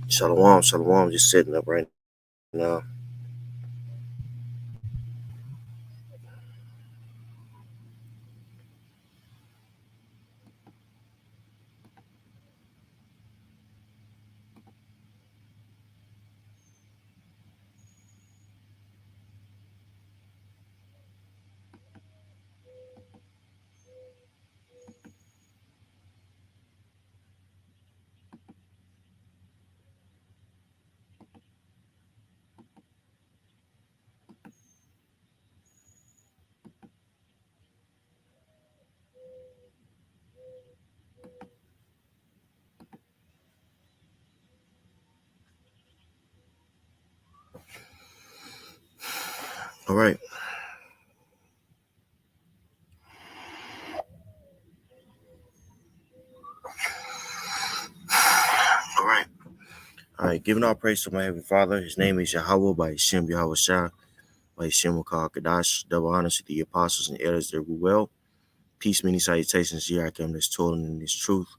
Shalom, shalom. Just sitting up right now. All right, all right, all right. Giving all praise to my heavenly Father. His name is Yahweh by Hashem Yahweh Shah by Hashem Wakal Kadash. Double honors to the apostles and elders that rule well. Peace, many salutations. Here I come, this toiling in this truth.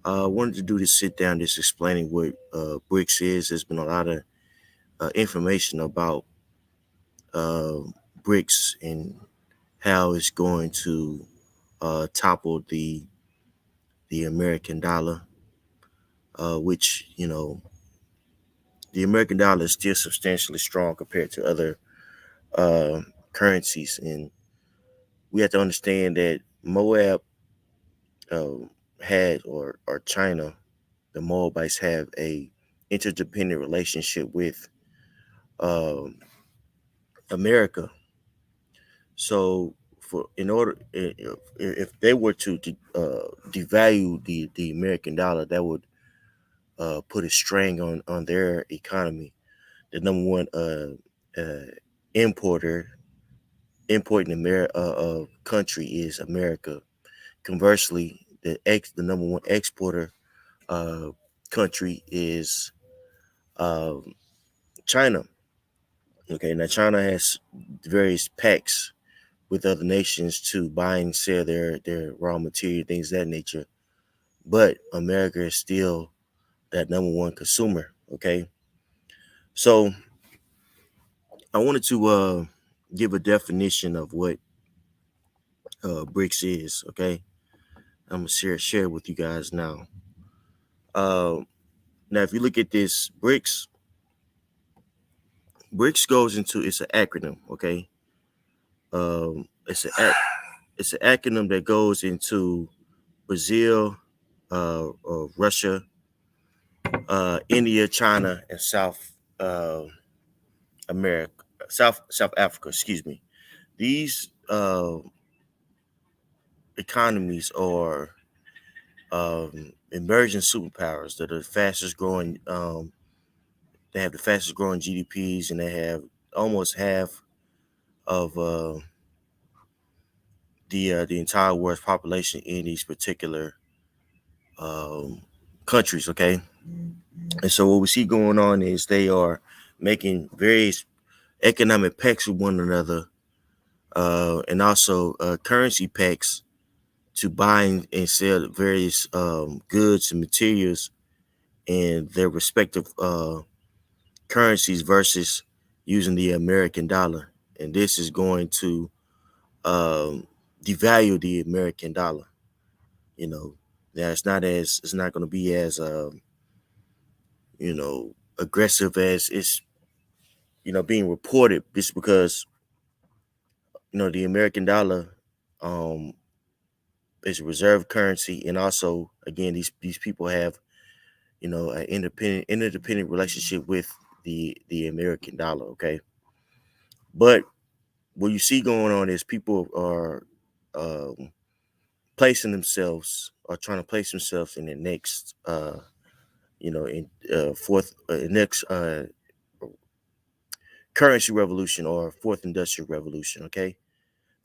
I wanted to do this sit down, just explaining what Brics is. There's been a lot of information about uh, Brics and how it's going to topple the American dollar, which the American dollar is still substantially strong compared to other uh, currencies, and we have to understand that Moab uh, had or China, the Moabites have a interdependent relationship with um, America. So, for in order if they were to devalue the American dollar, that would put a strain on their economy. The number one importer importing country is America. Conversely, the number one exporter uh, country is um, China. Okay, now China has various pacts with other nations to buy and sell their raw material, things of that nature. But America is still that number one consumer. Okay, so I wanted to give a definition of what BRICS is. Okay, I'm gonna share it with you guys now. Um, Now, if you look at this, BRICS goes into it's an acronym. Okay, um, it's a it's an acronym that goes into Brazil, Russia, India, China, and America, South Africa. Excuse me. These economies are emerging superpowers that are the fastest growing. They have the fastest growing GDPs, and they have almost half of the entire world's population in these particular um, countries. Okay, and so what we see going on is they are making various economic pacts with one another, and also currency pacts to buy and sell various goods and materials in their respective currencies versus using the American dollar. And this is going to um, devalue the American dollar. You know, now it's not going to be as aggressive as it's being reported, just because the American dollar um, is a reserve currency, and also again these people have an interdependent relationship with the American dollar. Okay, but what you see going on is people are um, placing themselves or trying to place themselves in the next in fourth next currency revolution or fourth industrial revolution. Okay,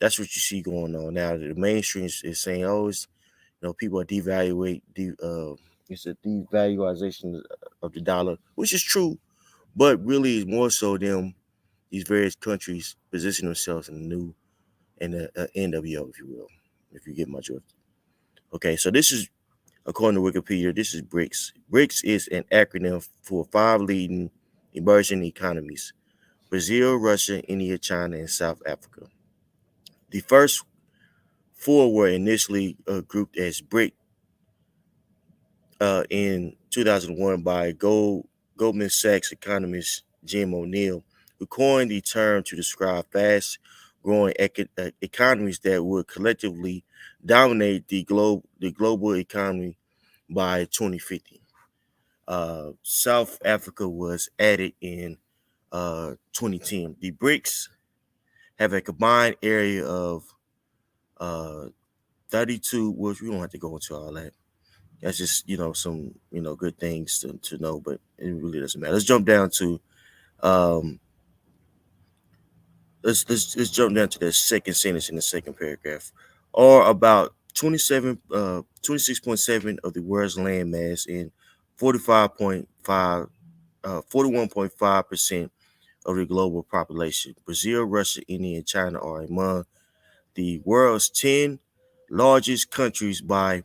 That's what you see going on now. The mainstream is saying, "Oh, it's, people are it's a devaluation of the dollar," which is true, but really it's more so these various countries position themselves in the NWO, if you will, if you get my drift. Okay, so this is according to Wikipedia. This is Brics. Brics is an acronym for 5 leading emerging economies: Brazil, Russia, India, China, and South Africa. The first four were initially grouped as BRIC in 2001 by Goldman Sachs economist Jim O'Neill, who coined the term to describe fast-growing economies that would collectively dominate the global economy by 2050. South Africa was added in 2010. The BRICS have a combined area of uh, 32, which we don't have to go into all that. That's just, some, good things to know, but it really doesn't matter. Let's jump down to um let's jump down to the second sentence in the second paragraph. Or about 26.7 of the world's land mass and 45.5 41.5% of the global population. Brazil, Russia, India, and China are among the world's 10 largest countries by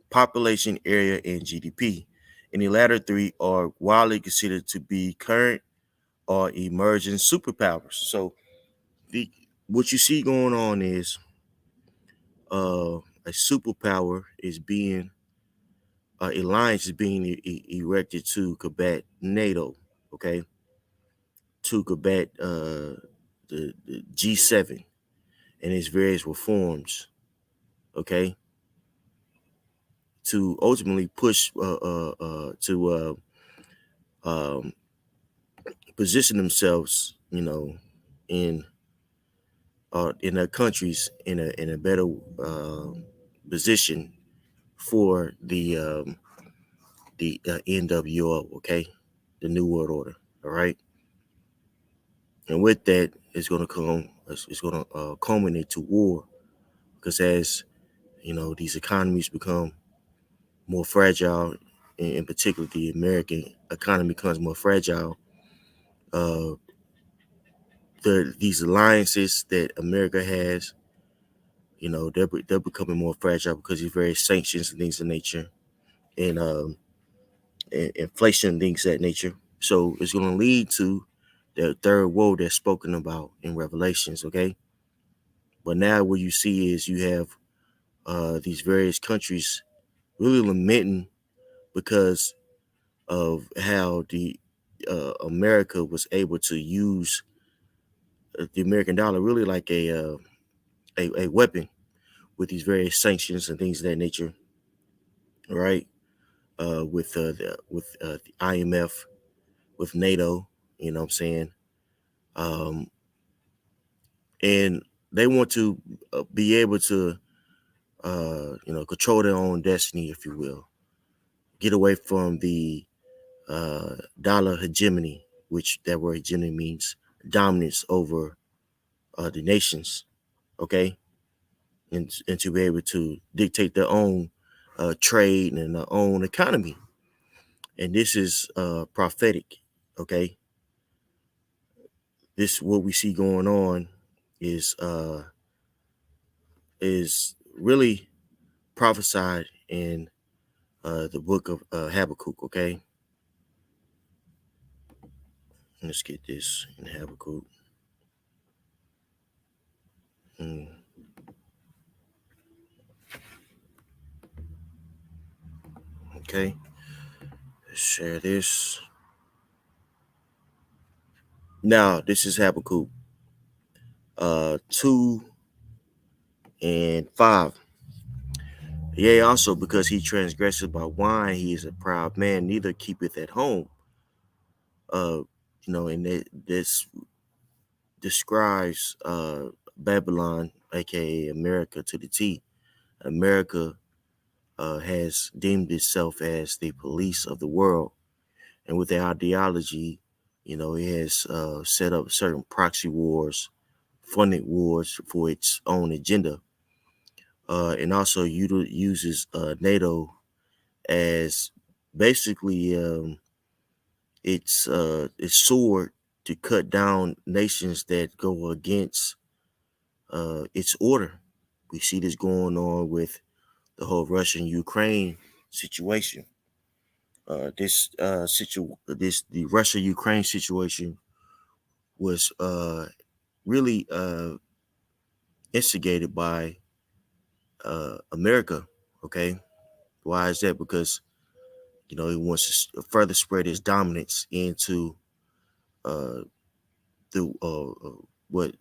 population, area, and GDP. And the latter three are widely considered to be current or emerging superpowers. So the what you see going on is a superpower is being alliance is being erected to combat NATO, okay, to combat the G7 and its various reforms, okay, to ultimately push to um, position themselves, in in their countries in a better position for the NWO, okay, the New World Order, all right, and with that, it's going to culminate to war, because as these economies become more fragile, in particular the American economy becomes more fragile. Uh, these alliances that America has, they're becoming more fragile because of various sanctions and things of nature, and inflation and things of that nature. So it's going to lead to the third woe that's spoken about in Revelations, okay? But now what you see is you have these various countries really lamenting because of how the America was able to use the American dollar really like a weapon with these various sanctions and things of that nature, right? With the IMF, with NATO, you know what I'm saying? Um, and they want to be able to, control their own destiny, if you will, get away from the dollar hegemony, which that word hegemony means dominance over the nations, okay, and to be able to dictate their own trade and their own economy. And this is prophetic, okay. This what we see going on is uh, is really prophesied in the book of Habakkuk, okay. Let's get this in Habakkuk. Mm, okay, let's share this. Now, this is Habakkuk 2 and 5. Yea, also because he transgresseth by wine, he is a proud man, neither keepeth at home. Uh, and this describes Babylon, aka America, to the T. America has deemed itself as the police of the world, and with their ideology, it has set up certain proxy wars funded wars for its own agenda, and also uses NATO as basically its sword to cut down nations that go against its order. We see this going on with the whole Russian Ukraine situation. The Russia Ukraine situation was really instigated by America. Okay, why is that? Because he wants to further spread his dominance into uh, the what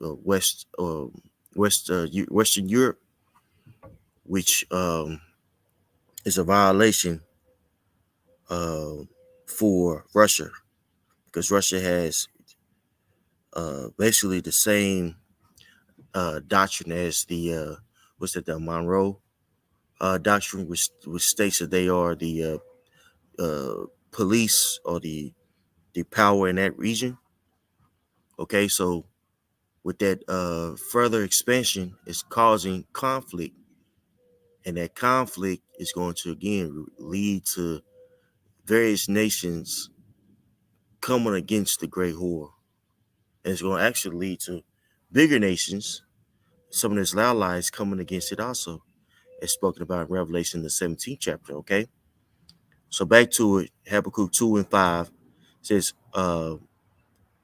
Western Europe, which is a violation uh, for Russia, because Russia has basically the same doctrine as the Monroe doctrine, which states that they are the police or the power in that region. Okay, so with that further expansion is causing conflict, and that conflict is going to again lead to various nations coming against the Great Whore, and it's going to actually lead to bigger nations, some of its allies, coming against it also, as spoken about in Revelation the 17th chapter. Okay, so back to it. Habakkuk 2:5 says,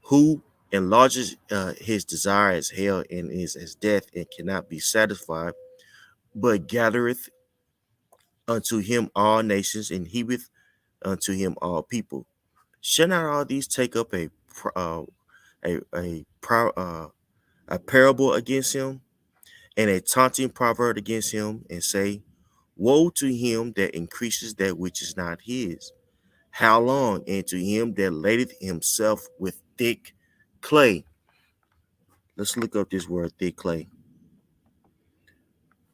"Who enlarges his desire as hell and is as death and cannot be satisfied, but gathereth unto him all nations and heapeth unto him all people. Shall not all these take up a parable against him, and a taunting proverb against him, and say, Woe to him that increases that which is not his. How long? And to him that ladeth himself with thick clay." Let's look up this word thick clay,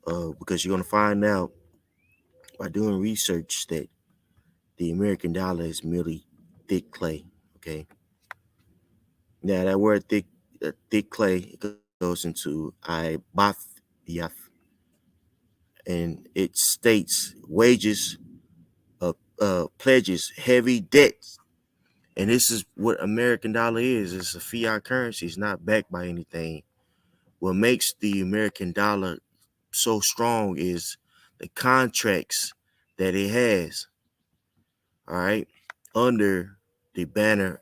because you're going to find out by doing research that the American dollar is merely thick clay. Okay. Now that word thick clay goes into ibathyath, and it states wages, pledges, heavy debts. And this is what American dollar is. It's a fiat currency. It's not backed by anything. What makes the American dollar so strong is the contracts that it has. All right. Under the banner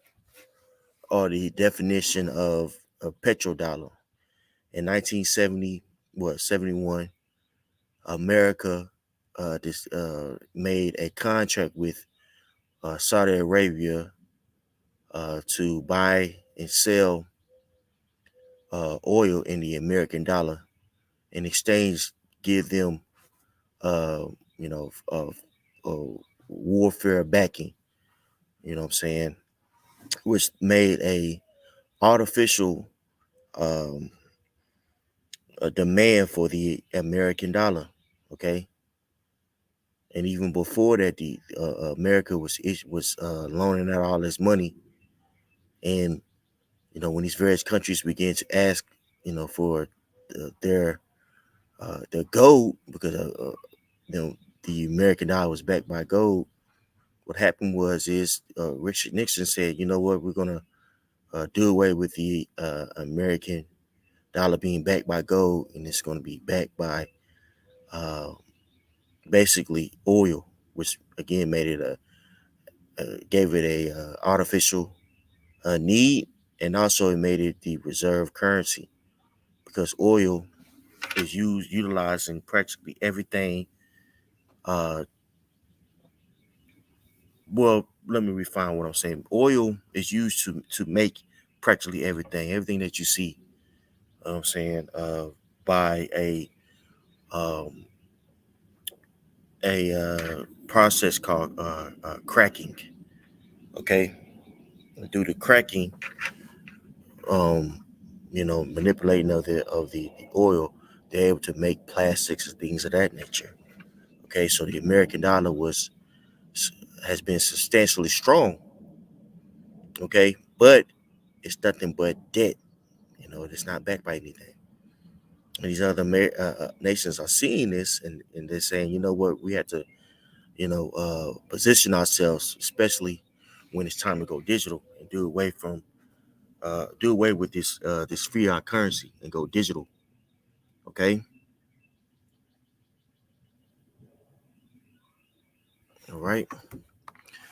or the definition of a petrodollar. In 1971, America made a contract with Saudi Arabia to buy and sell oil in the American dollar. In exchange, give them, uh, you know, uh, warfare backing. You know what I'm saying? Which made artificial um, a demand for the American dollar. Okay, and even before that, the America was loaning out all this money, and when these various countries began to ask, for their gold, because the American dollar was backed by gold. What happened is Richard Nixon said, you know what, we're gonna do away with the American dollar being backed by gold, and it's going to be backed by uh, basically oil, which again made it gave it a artificial need, and also it made it the reserve currency, because oil is utilized in practically everything. Uh, well, let me refine what I'm saying. Oil is used to make practically everything that you see. I'm saying by um, a process called cracking. Okay, due to cracking, um, manipulating of the oil, they're able to make plastics and things of that nature. Okay, so the American dollar has been substantially strong. Okay, but it's nothing but debt. It's not backed by anything. And these other nations are seeing this, and they're saying, you know what, we have to, position ourselves, especially when it's time to go digital and do away with this fiat currency and go digital. Okay, all right.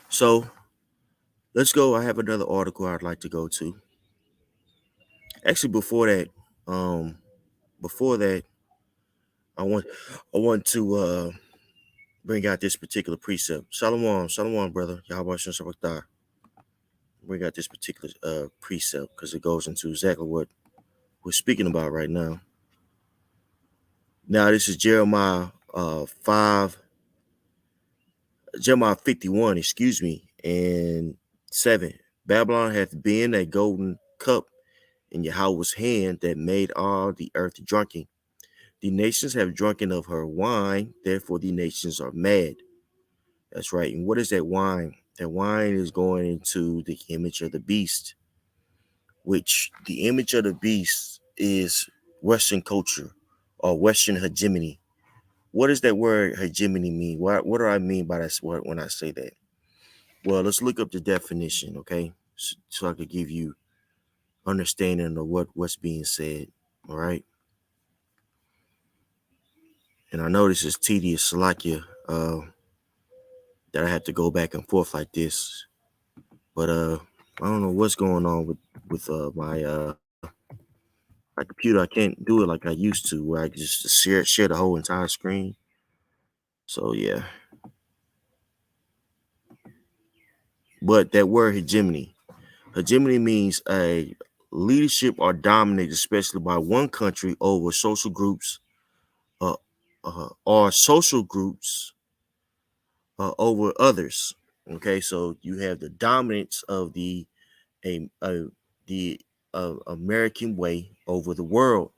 So let's go. I have another article I'd like to go to. Actually, um, before that, I want I want to bring out this particular precept. Shalom, shalom, brother. Yahweh Shem Shabbat. Bring out this particular precept because it goes into exactly what we're speaking about right now. Now, this is Jeremiah 51, excuse me, and 7. Babylon hath been a golden cup in Yahweh's hand that made all the earth drunken. The nations have drunken of her wine, therefore the nations are mad. That's right. And what is that wine? That wine is going into the image of the beast, which the image of the beast is Western culture or Western hegemony. What does that word hegemony mean? What do I mean by that when I say that? Well, let's look up the definition, okay? So I could give you understanding of what's being said. All right. And I know this is tedious, Salakia, that I have to go back and forth like this. But I don't know what's going on with my computer. I can't do it like I used to, where I just share the whole entire screen. So yeah. But that word hegemony. Hegemony means a leadership or dominate, especially by one country over social groups, uh, or social groups over others. Okay, so you have the dominance of a, a the American way over the world,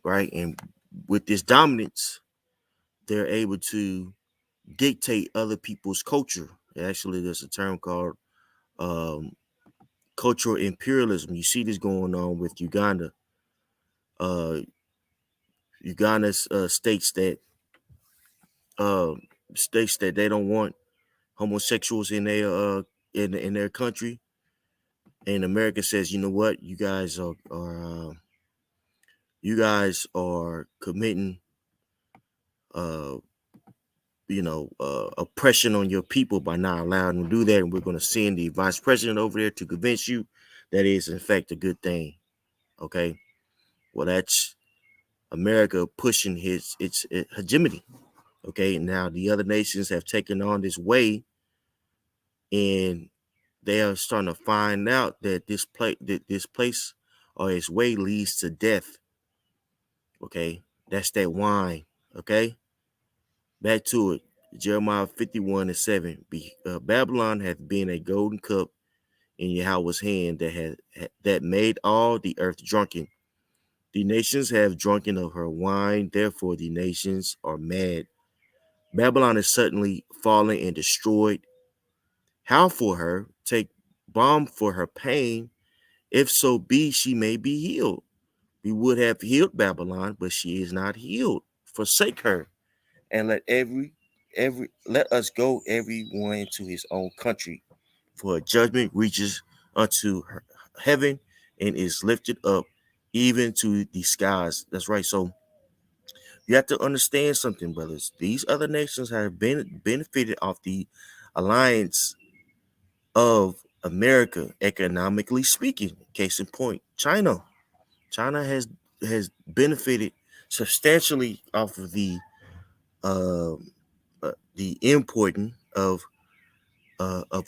right? And with this dominance, they're able to dictate other people's culture. Actually, there's a term called um, cultural imperialism. You see this going on with Uganda. Uh, Uganda uh, states that they don't want homosexuals in their country, and America says, you know what, you guys are committing uh, oppression on your people by not allowing them to do that, and we're going to send the vice president over there to convince you that is in fact a good thing. Okay, well that's America pushing its hegemony. Okay, now the other nations have taken on this way, and they are starting to find out that this place or its way leads to death. Okay, that's that wine. Okay, back to it. Jeremiah 51 and 7. Babylon hath been a golden cup in Yahweh's hand that made all the earth drunken. The nations have drunken of her wine, therefore the nations are mad. Babylon is suddenly fallen and destroyed. How for her? Take balm for her pain, if so be she may be healed. We would have healed Babylon, but she is not healed. Forsake her, and let us go everyone to his own country. For a judgment reaches unto heaven and is lifted up even to the skies. That's right. So you have to understand something, brothers. These other nations have benefited off the alliance of America, economically speaking. Case in point, China. China has benefited substantially off of the importing of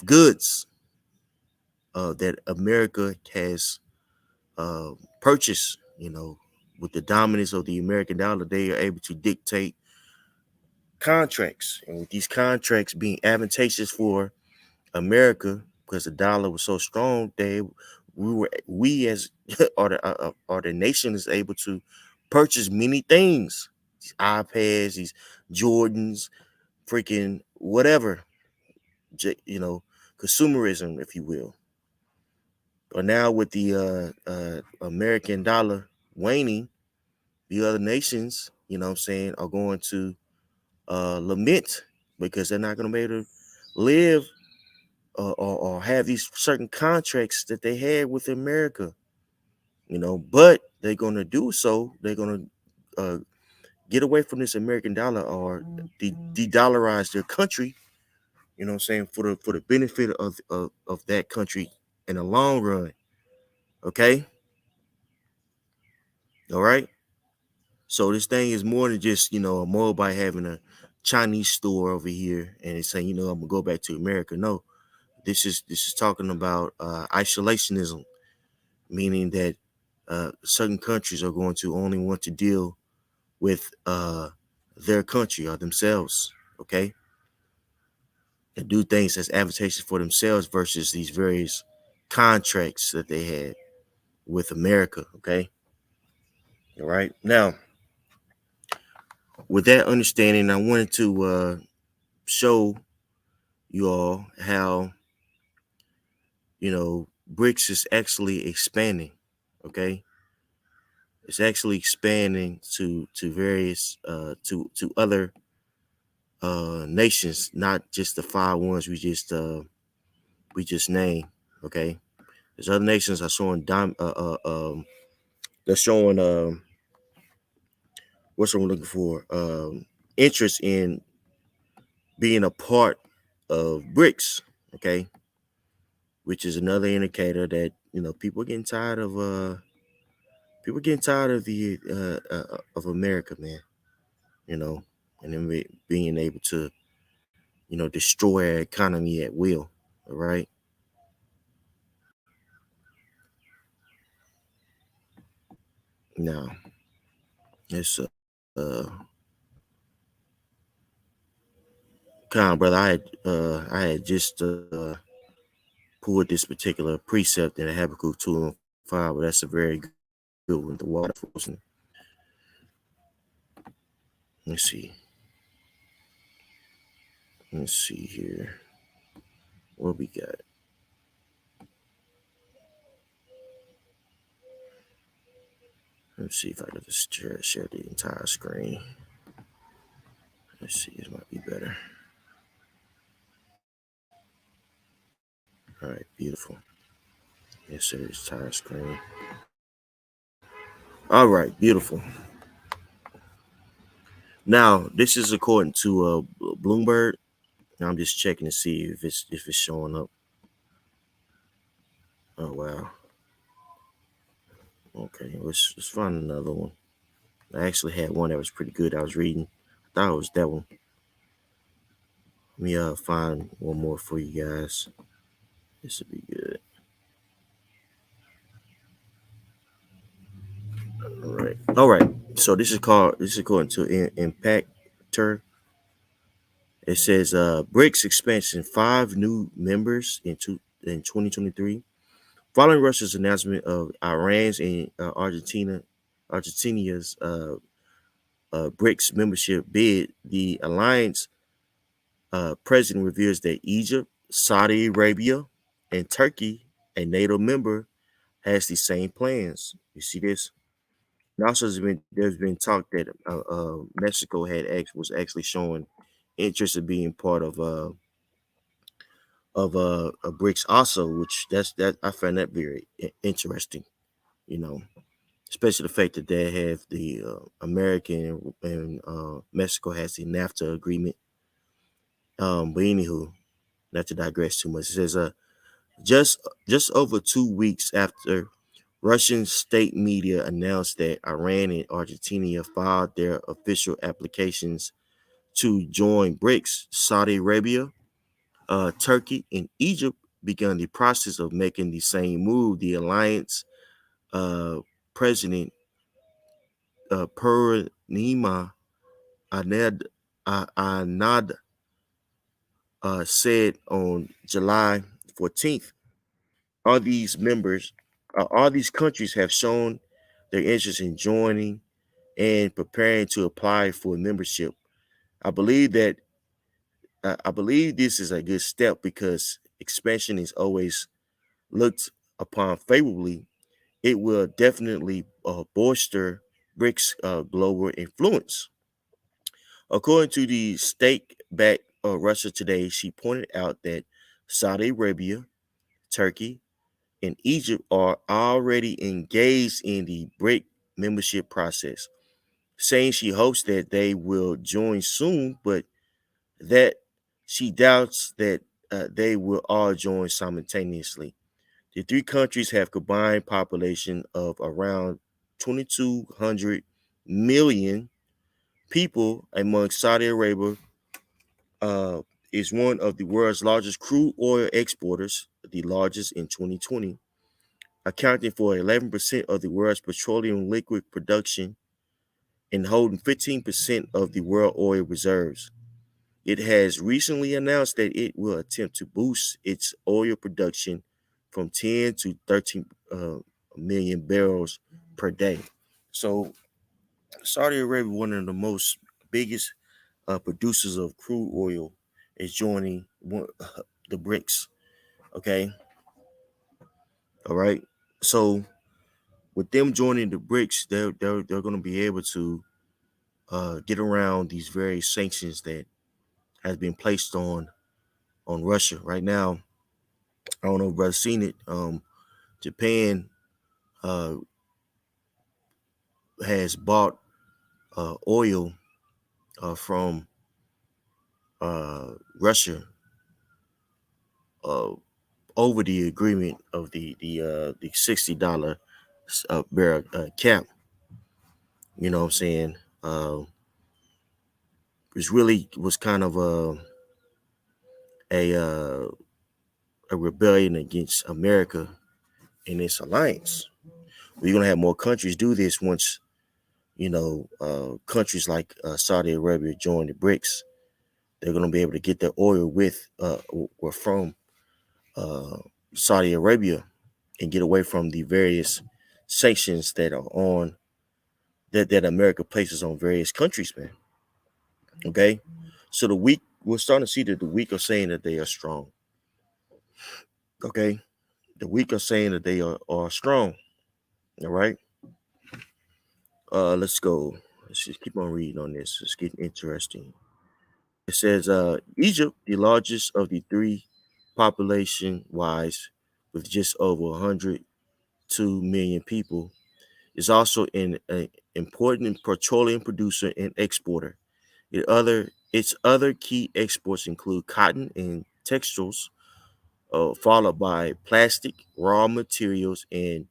goods that America has purchased. With the dominance of the American dollar, they are able to dictate contracts, and with these contracts being advantageous for America because the dollar was so strong, we as or the nation is able to purchase many things, these iPads, these Jordans, freaking whatever, consumerism, if you will. But now with the American dollar waning, the other nations, you know what I'm saying, are going to lament because they're not going to be able to live or have these certain contracts that they had with America, you know, but they're going to do so. They're going to get away from this American dollar or de-dollarize their country, you know what I'm saying, for the benefit of that country in the long run. Okay. All right. So this thing is more than just, you know, a mobile having a Chinese store over here and it's saying, you know, I'm gonna go back to America. No, this is talking about isolationism, meaning that certain countries are going to only want to deal with their country or themselves, okay, and do things that's advantageous for themselves versus these various contracts that they had with America, okay. All right. Now, with that understanding, I wanted to show you all how, you know, Brics is actually expanding, okay. It's actually expanding to various to other nations, not just the five ones we just named. Okay, there's other nations are showing they're showing what's I'm looking for interest in being a part of BRICS. Okay, which is another indicator that, you know, people getting tired of the of America, man. You know, and then being able to, you know, destroy our economy at will. All right. Now, it's kind of, brother. I had just pulled this particular precept in Habakkuk 2:5, but that's a very good one. The water frozen. Let's see. Let's see here. What we got? Let's see if I can just share the entire screen. Let's see. It might be better. All right. Beautiful. Yes, sir. Entire screen. All right. Beautiful. Now, this is according to Bloomberg. Now I'm just checking to see if it's showing up. Oh wow. Okay, let's find another one. I actually had one that was pretty good. I was reading. I thought it was that one. Let me find one more for you guys. This would be good. All right. All right. So this is according to Impactor. It says BRICS expansion, 5 new members in 2023. Following Russia's announcement of Iran's and Argentina's BRICS membership bid, the alliance president reveals that Egypt, Saudi Arabia, and Turkey, a NATO member, has the same plans. You see this? And also, there's been talk that Mexico was actually showing interest in being part of BRICS also, which that I find that very interesting. You know, especially the fact that they have the American and Mexico has the NAFTA agreement. But anywho, not to digress too much. It says just just over 2 weeks after Russian state media announced that Iran and Argentina filed their official applications to join BRICS, Saudi Arabia, Turkey, and Egypt began the process of making the same move. The alliance uh, president Purnima Anad said on July 14th, all these members, all these countries have shown their interest in joining and preparing to apply for membership. I believe that I believe this is a good step because expansion is always looked upon favorably, it will definitely bolster BRICS global influence. According to the state-backed Russia Today, she pointed out that Saudi Arabia, Turkey, and Egypt are already engaged in the BRIC membership process, saying she hopes that they will join soon, but that she doubts that they will all join simultaneously. The three countries have combined population of around 2,200 million people. Among Saudi Arabia uh, is one of the world's largest crude oil exporters, the largest in 2020, accounting for 11% of the world's petroleum liquid production and holding 15% of the world oil reserves. It has recently announced that it will attempt to boost its oil production from 10 to 13 million barrels per day. So, Saudi Arabia, one of the most biggest producers of crude oil, is joining the BRICS. Okay, all right. So, with them joining the BRICS, they're going to be able to get around these various sanctions that has been placed on Russia right now. I don't know if brother's seen it. Japan uh, has bought oil from Russia uh, over the agreement of the $60 barrel cap. You know what I'm saying? It really was kind of a uh, a rebellion against America and its alliance. We're gonna have more countries do this once countries like Saudi Arabia join the BRICS. They're gonna be able to get their oil with or from uh, Saudi Arabia and get away from the various sanctions that are on that America places on various countries, man. Okay, so the weak we're starting to see that the weak are saying that they are strong. Okay, the weak are saying that they are strong. All right, let's go. Let's just keep on reading on this. It's getting interesting. It says Egypt, the largest of the three population wise, with just over 102 million people, is also an important petroleum producer and exporter. Its other key exports include cotton and textiles, followed by plastic, raw materials, and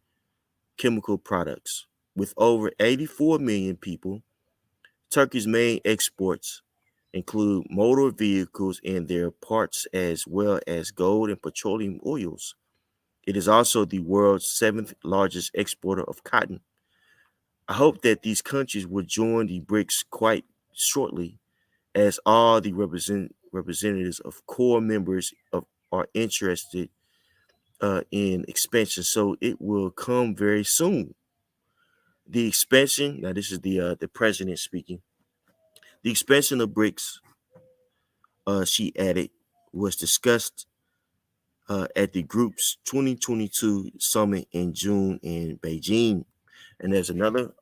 chemical products. With over 84 million people, Turkey's main exports include motor vehicles and their parts, as well as gold and petroleum oils. It is also the world's seventh largest exporter of cotton. I hope that these countries will join the BRICS quite shortly, as all the representatives of core members are interested in expansion. So it will come very soon. The expansion. Now, this is the president speaking. The expansion of BRICS, she added, was discussed at the group's 2022 summit in June in Beijing, and there's another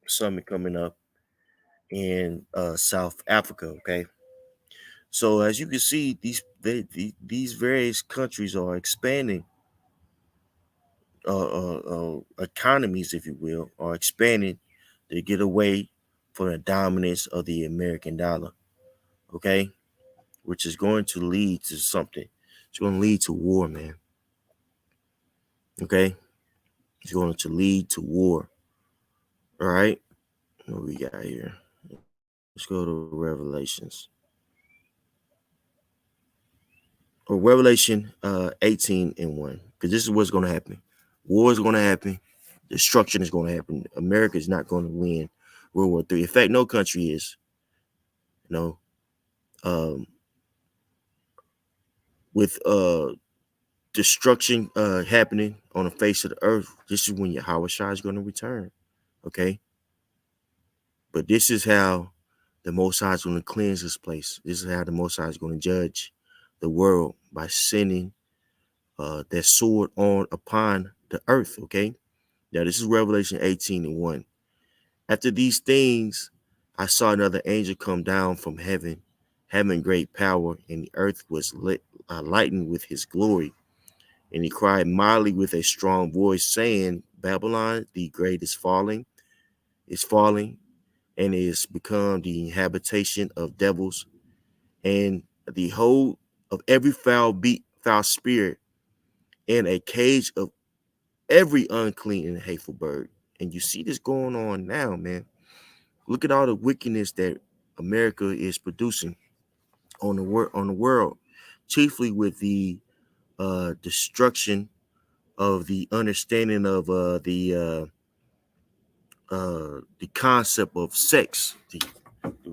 summit coming up in South Africa. Okay, so as you can see, these various countries are expanding economies, if you will, are expanding to get away from the dominance of the American dollar. Okay, which is going to lead to something. It's going to lead to war, man. Okay, it's going to lead to war. All right, what we got here? Let's go to Revelations. Or Revelation 18 and 1. Because this is what's going to happen. War is going to happen. Destruction is going to happen. America is not going to win World War III. In fact, no country is. You know, um, with destruction happening on the face of the earth, this is when Yahweh Shai is going to return. Okay? But this is how the Most High is going to cleanse this place. This is how the Most High is going to judge the world by sending that soared on upon the earth. Okay. Now this is Revelation 18:1. After these things, I saw another angel come down from heaven, having great power, and the earth was lightened with his glory. And he cried mightily with a strong voice, saying, Babylon, the great is falling, and is become the habitation of devils, and the hold of every foul spirit, and a cage of every unclean and hateful bird. And you see this going on now, man. Look at all the wickedness that America is producing on the world, chiefly with the destruction of the understanding of the concept of sex,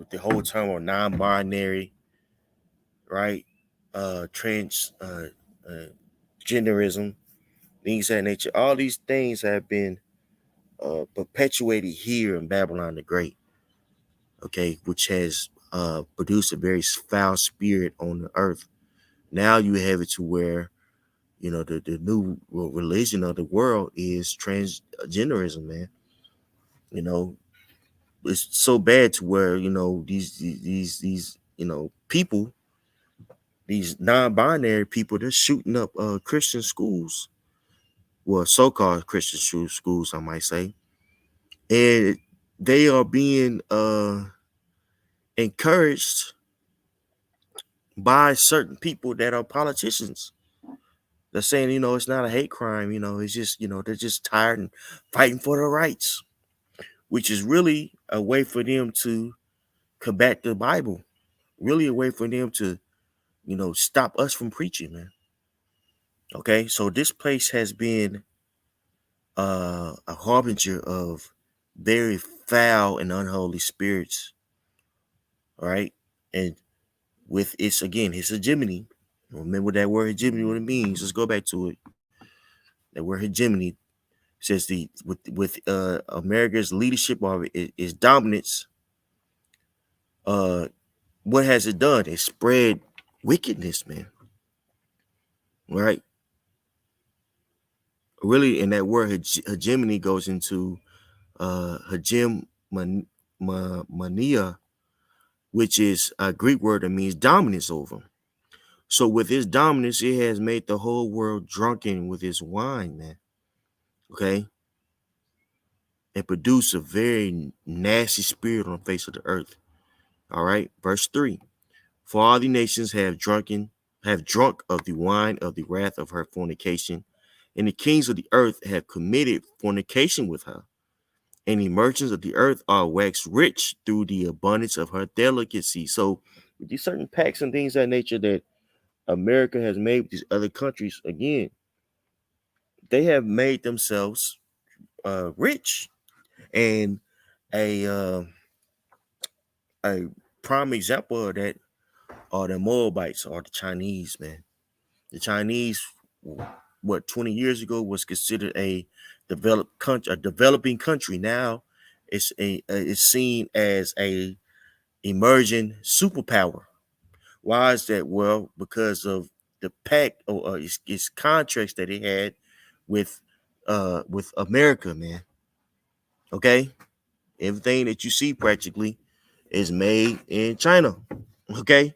the whole term of non-binary, right? Trans genderism, things of that nature. All these things have been perpetuated here in Babylon the Great, okay, which has produced a very foul spirit on the earth. Now you have it to where, the new religion of the world is transgenderism, man. You know, it's so bad to where, these people, these non-binary people, they're shooting up Christian schools, well, so-called Christian schools, I might say, and they are being encouraged by certain people that are politicians. They're saying, it's not a hate crime, it's just, they're just tired and fighting for their rights, which is really a way for them to combat the Bible, really a way for them to, stop us from preaching, man. Okay, so this place has been a harbinger of very foul and unholy spirits, all right? And with its hegemony, remember that word hegemony, what it means. Let's go back to it. That word hegemony says with America's leadership of its dominance, what has it done? It spread wickedness, man. Right? Really, and that word hegemony goes into hegemania, which is a Greek word that means dominance over. So with his dominance, it has made the whole world drunken with his wine, man. Okay? And produced a very nasty spirit on the face of the earth. All right, verse 3. For all the nations have drunk of the wine of the wrath of her fornication, and the kings of the earth have committed fornication with her. And the merchants of the earth are waxed rich through the abundance of her delicacy. So, with these certain pacts and things of that nature that America has made with these other countries, again, they have made themselves rich. And a uh, a prime example of that are the Moabites or the Chinese, man. The Chinese, what 20 years ago was considered a developing country. Now, it's seen as a emerging superpower. Why is that? Well, because of the pact or its contracts that it had with America, man. Okay, everything that you see practically is made in China. Okay,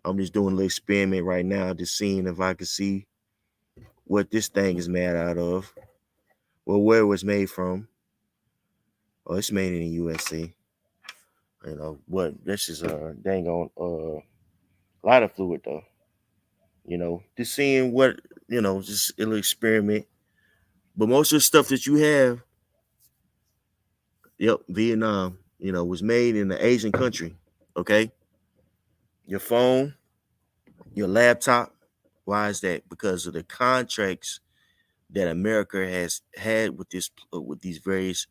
I'm just doing a little experiment right now, just seeing if I can see what this thing is made out of. Well, where it was made from. Oh, it's made in the USA. What this is dang on lighter fluid though. Just seeing what, just a little experiment. But most of the stuff that you have, yep, Vietnam, was made in the Asian country. Okay. Your phone, your laptop. Why is that? Because of the contracts that America has had with these various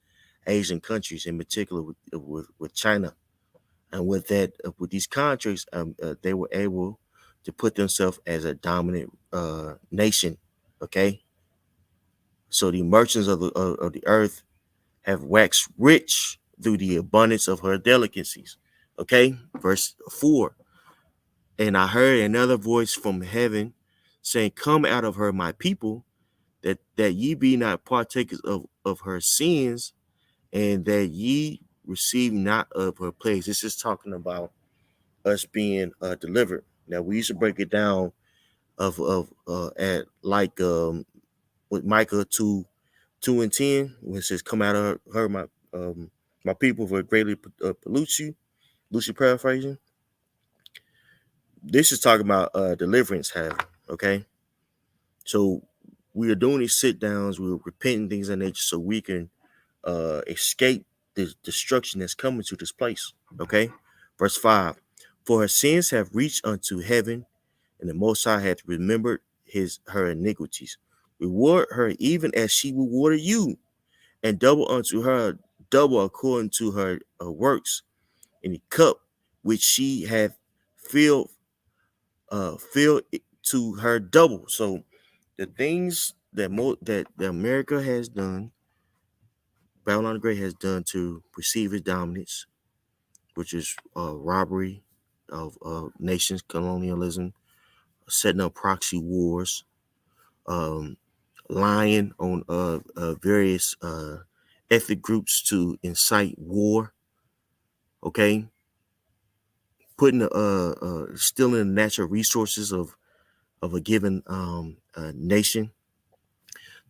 Asian countries, in particular with China, and with these contracts, they were able to put themselves as a dominant nation. Okay, so the merchants of the earth have waxed rich through the abundance of her delicacies. Okay, verse 4. And I heard another voice from heaven saying, "Come out of her, my people, that ye be not partakers of her sins, and that ye receive not of her plagues." This is talking about us being delivered. Now we used to break it down of at like with Micah 2:10, when it says, "Come out of her, my people, for greatly pollute you." Loosely paraphrasing. This is talking about deliverance having. Okay, so we are doing these sit downs, we're repenting things of nature, so we can escape the destruction that's coming to this place. Okay, verse 5: For her sins have reached unto heaven, and the Most High hath remembered her iniquities. Reward her even as she rewarded you, and double unto her double according to her works. In the cup which she hath filled, filled it to her double. So the things that America has done, Babylon the Great has done to receive its dominance, which is robbery of nations, colonialism, setting up proxy wars, um, lying on various ethnic groups to incite war. Okay, putting stealing the natural resources of a given nation.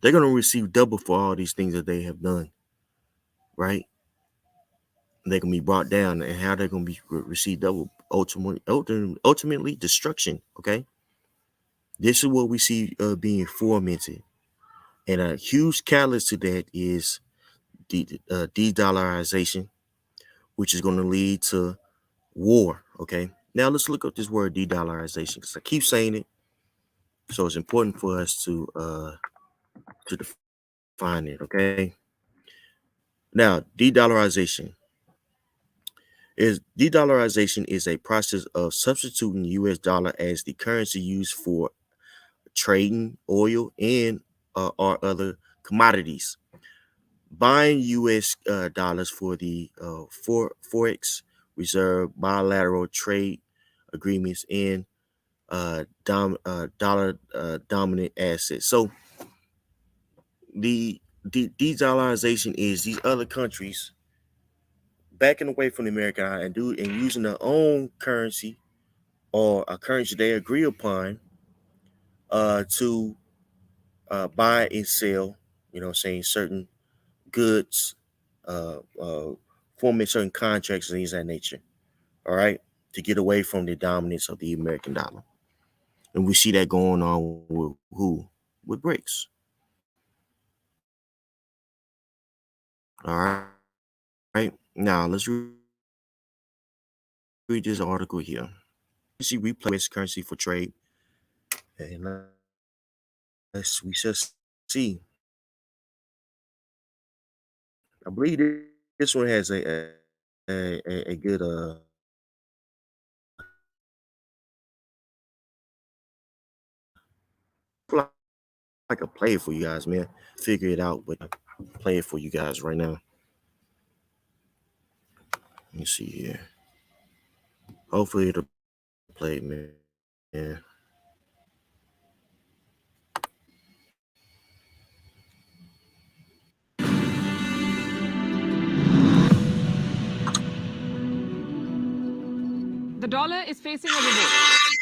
They're going to receive double for all these things that they have done, right? They can be brought down, and how they're going to be receive double, ultimately destruction. Okay, this is what we see being fomented, and a huge catalyst to that is de-dollarization, which is going to lead to war. Okay, now let's look up this word de-dollarization, because I keep saying it, so it's important for us to define it. Okay, now de-dollarization is a process of substituting U.S. dollar as the currency used for trading oil and or other commodities. Buying U.S. Dollars for the forex reserve, bilateral trade agreements, and dollar dominant assets. So the de-dollarization is these other countries backing away from the American and using their own currency, or a currency they agree upon, to buy and sell, saying certain goods, forming certain contracts and things of that nature. All right, to get away from the dominance of the American dollar, and we see that going on with who? With Brics. All right. Now let's read this article here. See, replace currency for trade, and we shall see. I believe this one has a good like a play for you guys, man. Figure it out, but play it for you guys right now. Let me see here. Hopefully it'll play, man. Yeah. The dollar is facing a revolt.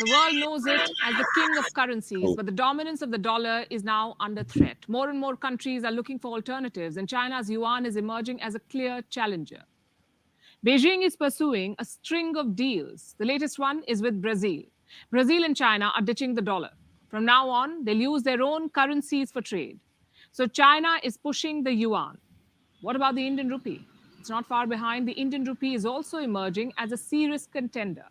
The world knows it as the king of currencies, Oh, but the dominance of the dollar is now under threat. More and more countries are looking for alternatives, and China's yuan is emerging as a clear challenger. Beijing is pursuing a string of deals. The latest one is with Brazil. Brazil and China are ditching the dollar. From now on, they'll use their own currencies for trade. So China is pushing the yuan. What about the Indian rupee? It's not far behind. The Indian rupee is also emerging as a serious contender.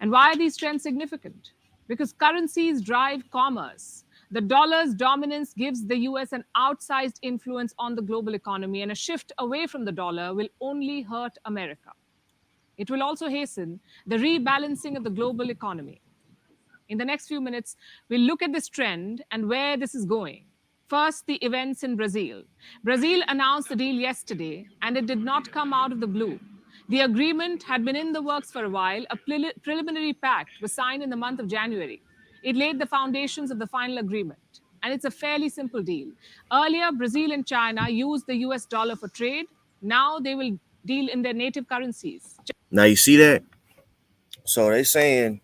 And why are these trends significant? Because currencies drive commerce. The dollar's dominance gives the US an outsized influence on the global economy, and a shift away from the dollar will only hurt America. It will also hasten the rebalancing of the global economy. In the next few minutes, we'll look at this trend and where this is going. First, the events in Brazil. Brazil announced the deal yesterday, and it did not come out of the blue. The agreement had been in the works for a while. A preliminary pact was signed in the month of January. It laid the foundations of the final agreement. And it's a fairly simple deal. Earlier, Brazil and China used the US dollar for trade. Now they will deal in their native currencies. Now you see that? So they're saying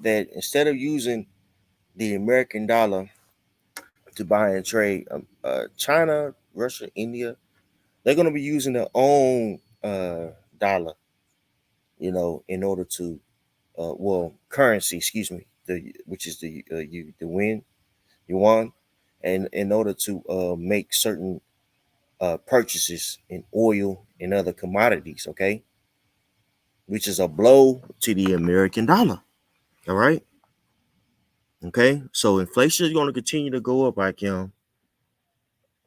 that instead of using the American dollar to buy and trade, China, Russia, India, they're going to be using their own dollar, in order to, currency, excuse me, which is the yuan, and in order to make certain purchases in oil and other commodities, okay, which is a blow to the American dollar. All right, okay. So inflation is going to continue to go up, I can.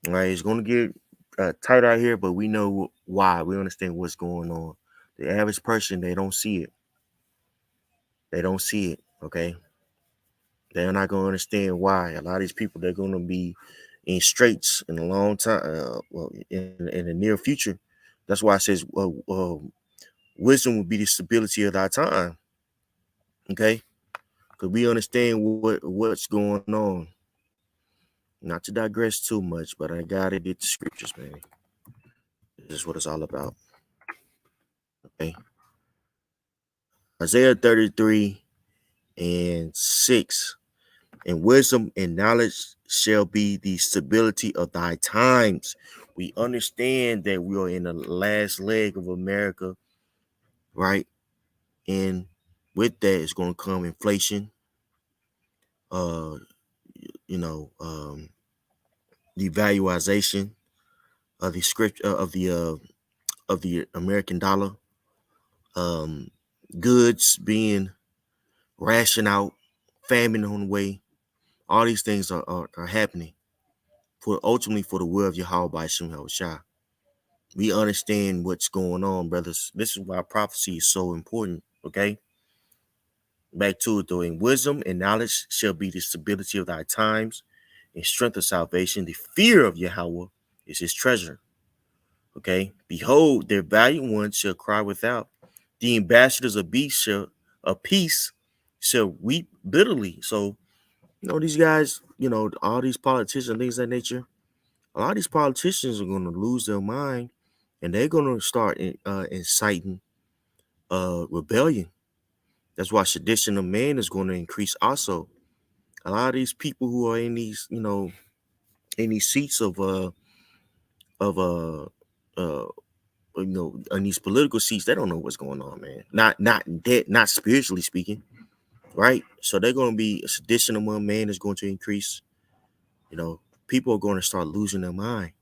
All right, it's going to get tight out here, but we know why. We understand what's going on. The average person, they don't see it. They don't see it. Okay, they're not going to understand why. A lot of these people, they're going to be in straits in a long time. Well, in the near future. That's why it says wisdom will be the stability of our time. Okay, because we understand what's going on. Not to digress too much, but I gotta get the scriptures, man. This is what it's all about. Okay, Isaiah 33 and 6. And wisdom and knowledge shall be the stability of thy times. We understand that we are in the last leg of America, right? And with that is going to come inflation, uh, you know, the valuation of the script of the American dollar, um, goods being rationed out, famine on the way. All these things are happening for ultimately for the will of Yahweh by Shem Shah. We understand what's going on, brothers. This is why prophecy is so important. Okay, back to it though. In wisdom and knowledge shall be the stability of thy times, and strength of salvation. The fear of Yahweh is his treasure. Okay, behold, their valiant ones shall cry without. The ambassadors of peace shall weep bitterly. So, these guys, all these politicians, things of that nature, a lot of these politicians are going to lose their mind, and they're going to start inciting rebellion. That's why sedition of man is going to increase also. A lot of these people who are in these, in these seats of in these political seats, they don't know what's going on, man. Not spiritually speaking, right? So they're going to be a sedition among man is going to increase. You know, people are going to start losing their mind.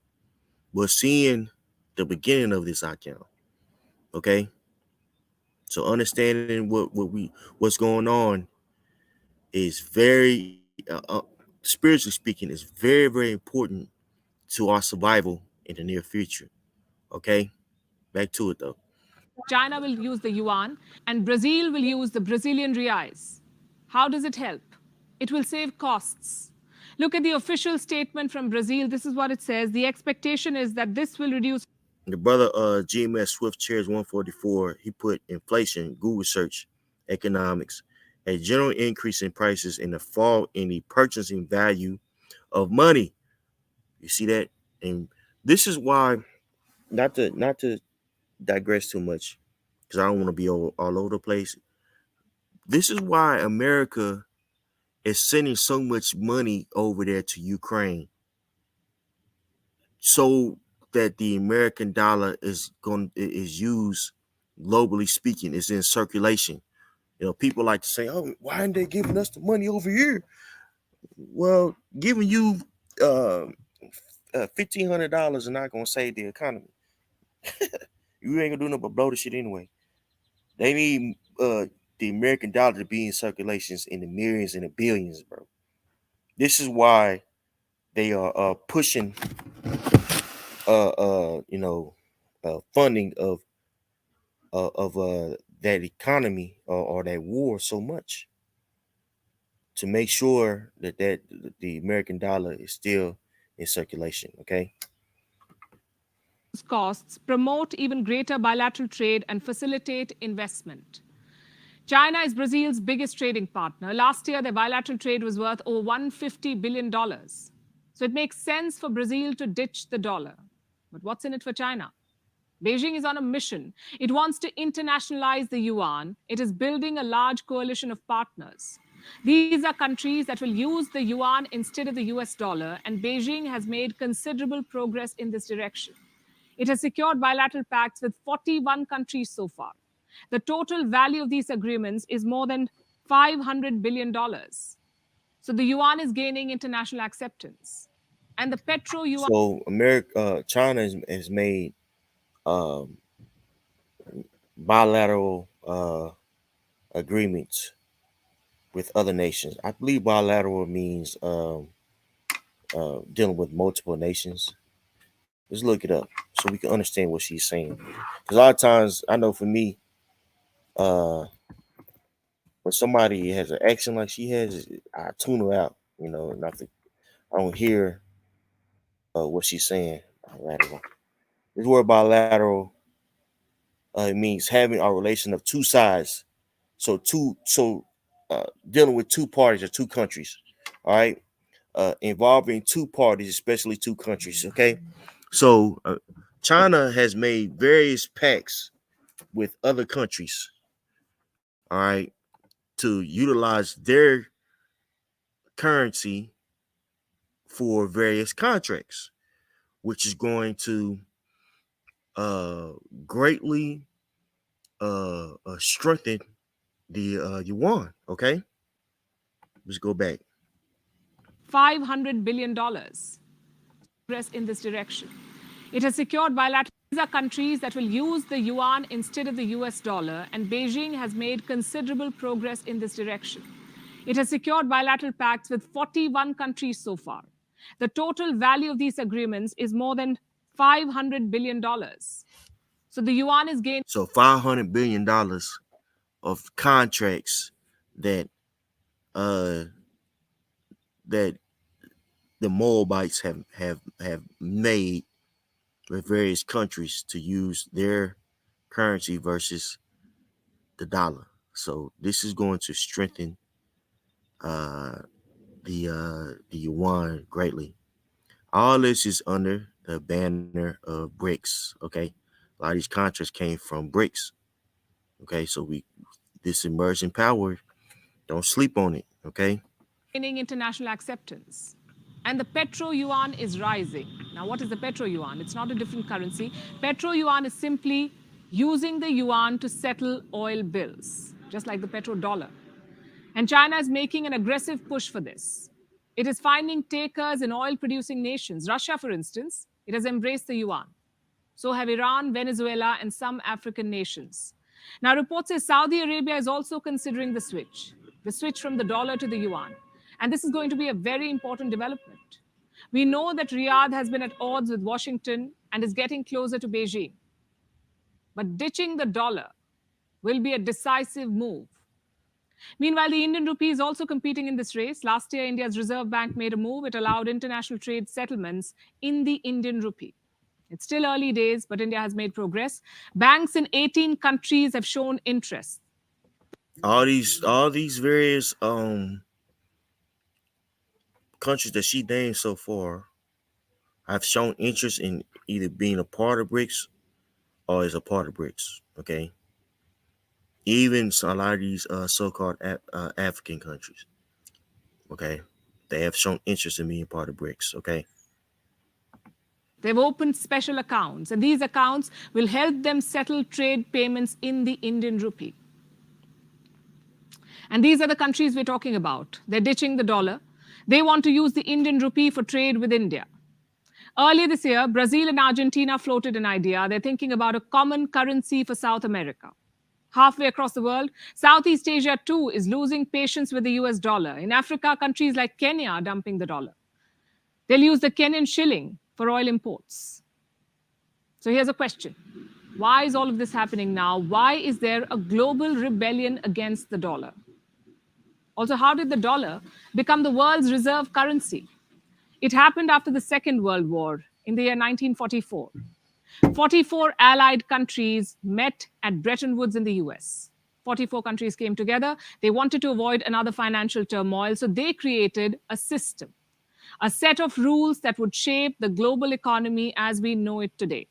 We're seeing the beginning of this account. Okay, so understanding what's going on is very spiritually speaking is very, very important to our survival in the near future. Okay, back to it though. China will use the yuan, and Brazil will use the Brazilian reais. How does it help? It will save costs. Look at the official statement from Brazil. This is what it says. The expectation is that this will reduce The brother GMS Swift Chairs 144, he put inflation, Google search, economics, a general increase in prices and a fall in the purchasing value of money. You see that? And this is why, not to digress too much, because I don't want to be all over the place. This is why America is sending so much money over there to Ukraine, so that the American dollar is used globally speaking, is in circulation. People like to say, "Oh, why aren't they giving us the money over here?" Well, giving you uh, $1,500 is not gonna save the economy. You ain't gonna do nothing but blow the shit anyway. They need the American dollar to be in circulations in the millions and the billions, bro. This is why they are pushing uh uh you know funding of that economy, or that war so much, to make sure that the American dollar is still in circulation. Okay. costs, promote even greater bilateral trade, and facilitate investment. China is Brazil's biggest trading partner. Last year, their bilateral trade was worth over $150 billion. So it makes sense for Brazil to ditch the dollar. But what's in it for China? Beijing is on a mission. It wants to internationalize the yuan. It is building a large coalition of partners. These are countries that will use the yuan instead of the US dollar, and Beijing has made considerable progress in this direction. It has secured bilateral pacts with 41 countries so far. The total value of these agreements is more than $500 billion. So the yuan is gaining international acceptance. And the petro yuan. So China has made um, bilateral agreements with other nations. I believe bilateral means dealing with multiple nations. Let's look it up so we can understand what she's saying. Because a lot of times, I know for me, uh, when somebody has an accent like she has, I tune her out. I don't hear what she's saying. Bilateral. This word bilateral, it means having a relation of two sides. Dealing with two parties or two countries. All right, involving two parties, especially two countries. Okay, so China has made various pacts with other countries. All right, to utilize their currency for various contracts, which is going to uh, greatly strengthen the yuan. Okay, let's go back. $500 billion. Progress in this direction. It has secured bilateral. These are countries that will use the yuan instead of the US dollar, and Beijing has made considerable progress in this direction. It has secured bilateral pacts with 41 countries so far. The total value of these agreements is more than $500 billion. So the yuan is gaining. So $500 billion of contracts that uh that the Moabites have made with various countries to use their currency versus the dollar. So this is going to strengthen uh the yuan greatly. All this is under the banner of Brics. Okay, a lot of these contracts came from Brics. Okay, so we this emerging power, don't sleep on it. Okay, Gaining international acceptance. And the petro yuan is rising. Now, what is the petro yuan? It's not a different currency. Petro yuan is simply using the yuan to settle oil bills, just like the petrodollar. And China is making an aggressive push for this. It is finding takers in oil producing nations. Russia, for instance, it has embraced the yuan. So have Iran, Venezuela, and some African nations. Now, reports say Saudi Arabia is also considering the switch from the dollar to the yuan. And this is going to be a very important development. We know that Riyadh has been at odds with Washington and is getting closer to Beijing. But ditching the dollar will be a decisive move. Meanwhile, the Indian rupee is also competing in this race. Last year, India's Reserve Bank made a move. It allowed international trade settlements in the Indian rupee. It's still early days, but India has made progress. Banks in 18 countries have shown interest. all these various countries that she named so far have shown interest in either being a part of BRICS or as a part of BRICS. Okay, even a lot of these so-called African countries. Okay, they have shown interest in being part of BRICS. Okay, They've opened special accounts, and these accounts will help them settle trade payments in the Indian rupee. And these are the countries we're talking about. They're ditching the dollar. They want to use the Indian rupee for trade with India. Earlier this year, Brazil and Argentina floated an idea. They're thinking about a common currency for South America. Halfway across the world, Southeast Asia too is losing patience with the US dollar. In Africa, countries like Kenya are dumping the dollar. They'll use the Kenyan shilling for oil imports. So here's a question. Why is all of this happening now? Why is there a global rebellion against the dollar? Also, how did the dollar become the world's reserve currency? It happened after the Second World War in the year 1944. 44 allied countries met at Bretton Woods in the US. 44 countries came together. They wanted to avoid another financial turmoil, so they created a system, a set of rules that would shape the global economy as we know it today.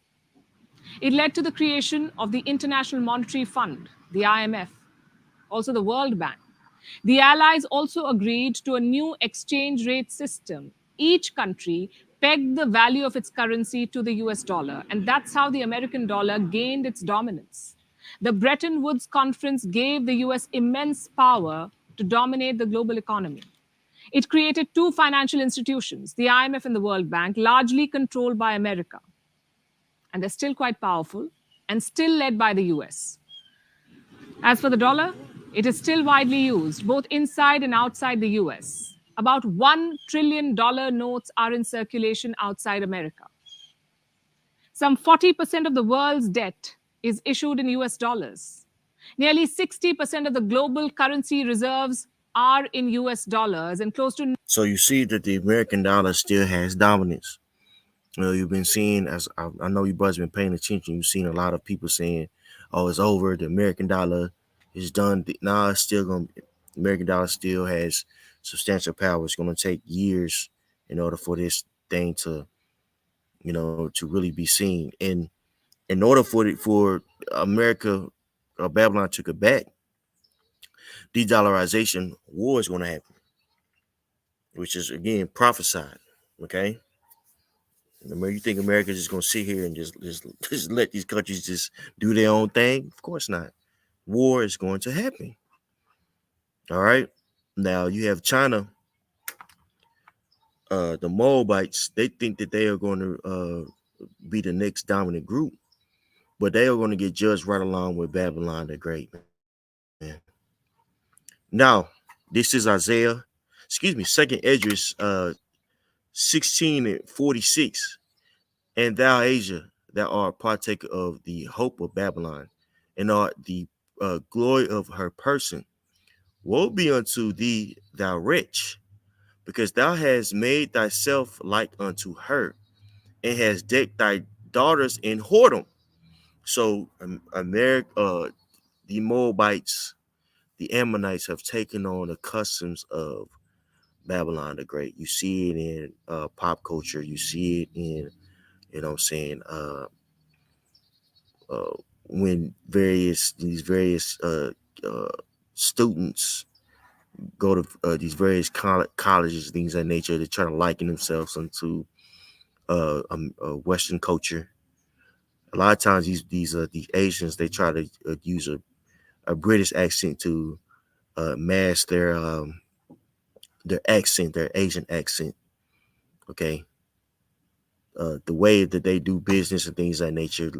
It led to the creation of the International Monetary Fund, the IMF, also the World Bank. The Allies also agreed to a new exchange rate system. Each country pegged the value of its currency to the US dollar, and that's how the American dollar gained its dominance. The Bretton Woods Conference gave the US immense power to dominate the global economy. It created two financial institutions, the IMF and the World Bank, largely controlled by America. And they're still quite powerful and still led by the US. As for the dollar, it is still widely used, both inside and outside the US. About $1 trillion notes are in circulation outside America. Some 40% of the world's debt is issued in US dollars. Nearly 60% of the global currency reserves are in US dollars, and close to So you see that the American dollar still has dominance. You've been seeing, as I know you brothers been paying attention, you've seen a lot of people saying, "Oh, it's over. The American dollar is done." Nah, it's still going. The American dollar still has substantial power. It's going to take years in order for this thing to, to really be seen. And in order for America or Babylon to get back, de-dollarization war is going to happen, which is again prophesied. Okay. You think America's just gonna sit here and just let these countries just do their own thing? Of course not. War is going to happen. All right. Now you have China, the Moabites. They think that they are going to be the next dominant group, but they are going to get judged right along with Babylon the Great, man. Now, this is Isaiah, Second Esdras, 16:46. And thou, Asia, thou art partaker of the hope of Babylon, and art the glory of her person. Woe be unto thee, thou wretch, because thou hast made thyself like unto her, and hast decked thy daughters in whoredom. So, America, the Moabites, the Ammonites have taken on the customs of Babylon the Great. You see it in pop culture. You see it in, I'm saying, uh, when these various uh, students go to these various colleges, things of that nature, to try to liken themselves into Western culture. A lot of times, these Asians, they try to use a British accent to mask their accent, their Asian accent. Okay, the way that they do business and things of that nature,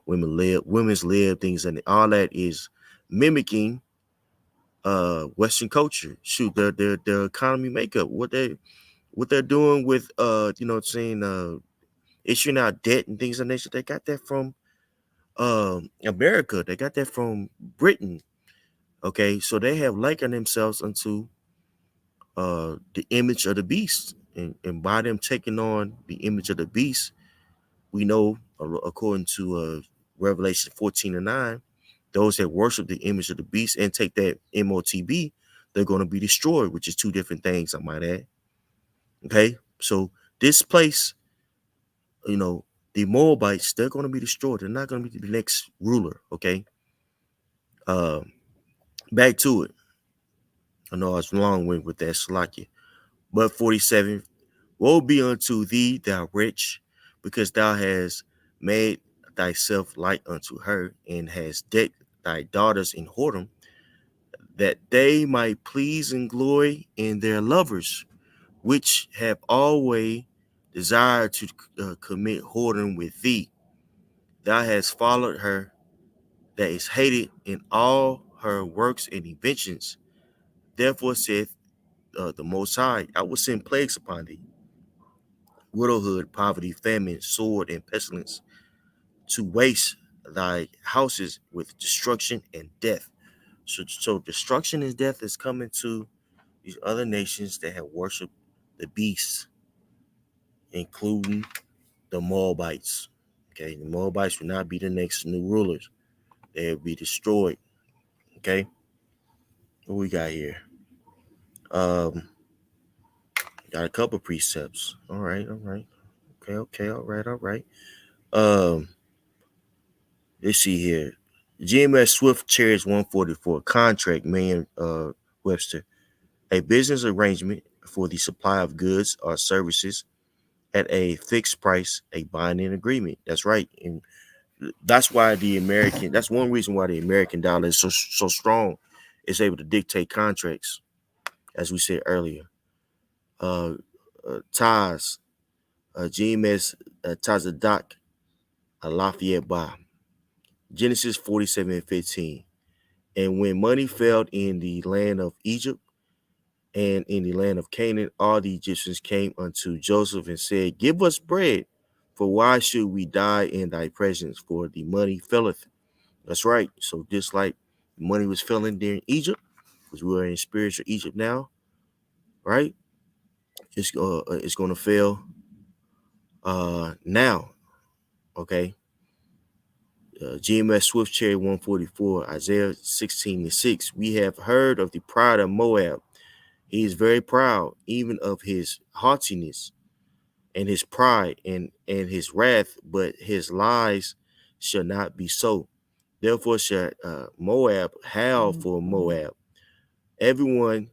women's live, things, and all that is mimicking Western culture. Shoot, their economy makeup, what they're doing with what I'm saying, issuing out debt and things of that nature. They got that from America. They got that from Britain. Okay, so they have likened themselves unto the image of the beast, and by them taking on the image of the beast, we know, according to Revelation 14:9, those that worship the image of the beast and take that MOTB, they're going to be destroyed, which is two different things, I might add. Okay, so this place, the Moabites, they're going to be destroyed. They're not going to be the next ruler. Okay, uh, back to it. I know I was long with that Salakia. But 47, woe be unto thee, thou wretch, because thou hast made thyself like unto her, and hast decked thy daughters in whoredom, that they might please and glory in their lovers, which have always desired to commit whoredom with thee. Thou hast followed her that is hated in all her works and inventions. Therefore saith the Most High, I will send plagues upon thee, widowhood, poverty, famine, sword, and pestilence, to waste thy houses with destruction and death. So destruction and death is coming to these other nations that have worshipped the beast, including the Moabites. Okay, the Moabites will not be the next new rulers. They will be destroyed. Okay, what we got here? Um, got a couple precepts. All right, all right. Okay, okay, all right, all right. Um, let's see here. GMS Swift Cherries 144 contract, man, Webster, a business arrangement for the supply of goods or services at a fixed price, a binding agreement. That's right. And that's one reason why the American dollar is so strong. It's able to dictate contracts, as we said earlier. Uh, Taz, GMS Tazadak, Lafayette Ba, Genesis 47:15. And when money failed in the land of Egypt and in the land of Canaan, all the Egyptians came unto Joseph and said, give us bread, for why should we die in thy presence? For the money faileth. That's right. So just like money was failing there in Egypt, because we are in spiritual Egypt now, right? It's gonna fail now. Okay. GMS Swift Cherry 144, Isaiah 16:6. We have heard of the pride of Moab. He is very proud, even of his haughtiness and his pride and his wrath, but his lies shall not be so. Therefore shall Moab howl for Moab. Everyone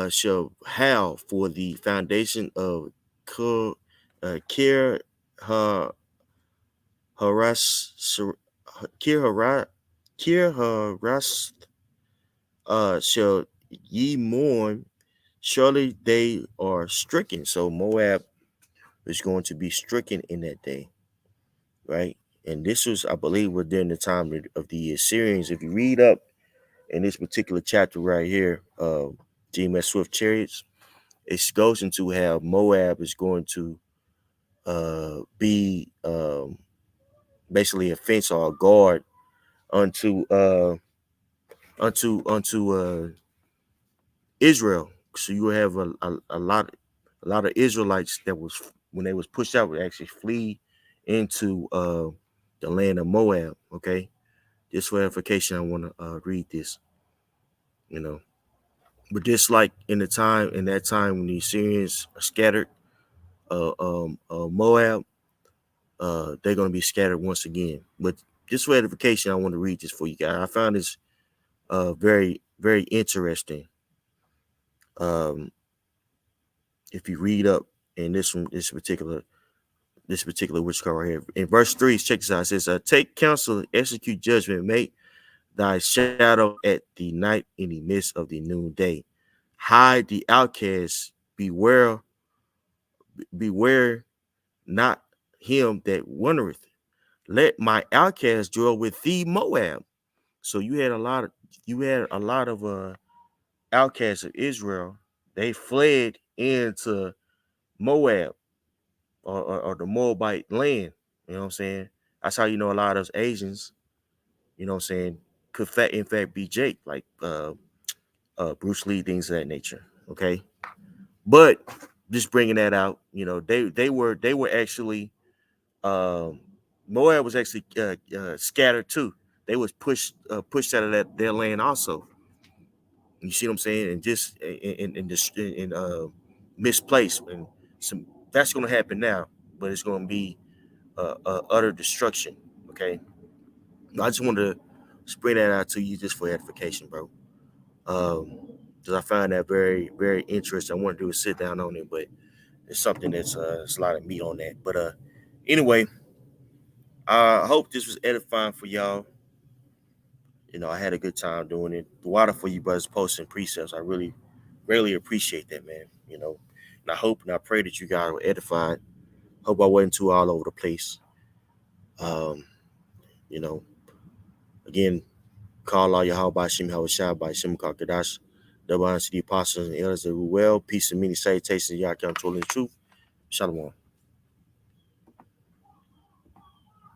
shall howl for the foundation of Kir Haras Kir Haras shall ye mourn. Surely they are stricken. So Moab is going to be stricken in that day, right? And this was, I believe, within the time of the Assyrians. If you read up in this particular chapter right here, GMS Swift Chariots, it goes into how Moab is going to be basically a fence or a guard unto Israel. So you have a lot of Israelites that was when they was pushed out would actually flee into the land of Moab. Okay, just for edification, I want to read this. You know, but just like in that time when the Assyrians are scattered, Moab, they're going to be scattered once again. But just for edification, I want to read this for you guys. I found this very, very interesting. Um, if you read up in this particular witchcraft right here, in verse 3, check this out. It says, "Take counsel, execute judgment, make thy shadow at the night in the midst of the noonday. Hide the outcast. Beware not him that wondereth. Let my outcast dwell with thee, Moab." So you had a lot of outcasts of Israel. They fled into Moab or the Moabite land. You know what I'm saying? That's how you know a lot of those Asians, you know what I'm saying, could in fact be Jake, like Bruce Lee, things of that nature. Okay. But just bringing that out, you know, they were actually um, Moab was actually scattered too. They was pushed out of their land also. You see what I'm saying? And just misplaced, and some that's going to happen now, but it's going to be utter destruction. Okay, I just wanted to spread that out to you just for edification, bro. Because I find that very, very interesting. I want to do a sit down on it, but it's something that's it's a lot of meat on that. But anyway, I hope this was edifying for y'all. You know, I had a good time doing it. The water for you brothers posting precepts. I really, really appreciate that, man. You know, and I hope and I pray that you guys were edified. Hope I wasn't too all over the place. Um, you know, again, call all Yahweh by Shem Hawashai by Shem Kakadash. Double honor to the apostles and elders that were well. Peace and many salutations. Y'all count totally the truth. Shalom.